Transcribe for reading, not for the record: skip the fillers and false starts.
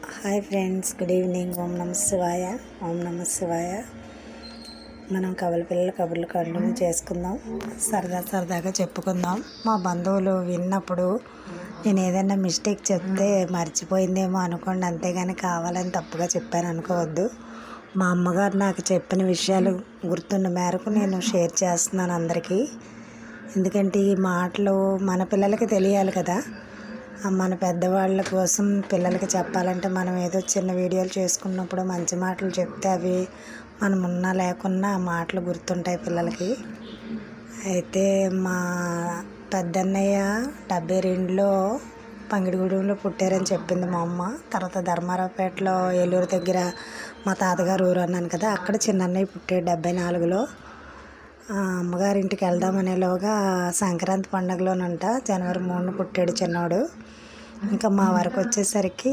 Hi friends, good evening. ఓం నమ శివాయ. ఓం నమ శివాయ. మనం కవల పిల్లల కబుర్లు కంటిన్యూ చేసుకుందాం, సరదాగా చెప్పుకుందాం. మా బంధువులు విన్నప్పుడు నేను ఏదైనా మిస్టేక్ చెప్తే మర్చిపోయిందేమో అనుకోండి, అంతేగాని కావాలని తప్పుగా చెప్పాను అనుకోవద్దు. మా అమ్మగారు నాకు చెప్పిన విషయాలు గుర్తున్న మేరకు నేను షేర్ చేస్తున్నాను అందరికీ. ఎందుకంటే ఈ మాటలు మన పిల్లలకి తెలియాలి కదా. మన పెద్దవాళ్ళ కోసం పిల్లలకి చెప్పాలంటే మనం ఏదో చిన్న వీడియోలు చేసుకున్నప్పుడు మంచి మాటలు చెప్తే అవి మనం ఉన్నా లేకున్నా ఆ మాటలు గుర్తుంటాయి పిల్లలకి. అయితే మా పెద్దన్నయ్య 72లో పంగిడిగూడెంలో పుట్టారని చెప్పింది మా అమ్మ. తర్వాత ధర్మారావుపేటలో ఏలూరు దగ్గర మా తాతగారు ఊరు అన్నాను కదా, అక్కడ చిన్నన్నయ్య పుట్టాడు 74లో. అమ్మగారింటికి వెళ్దామనేలోగా సంక్రాంతి పండగలోనంట జనవరి 3న పుట్టాడు చిన్నోడు. ఇంకా మా వరకు వచ్చేసరికి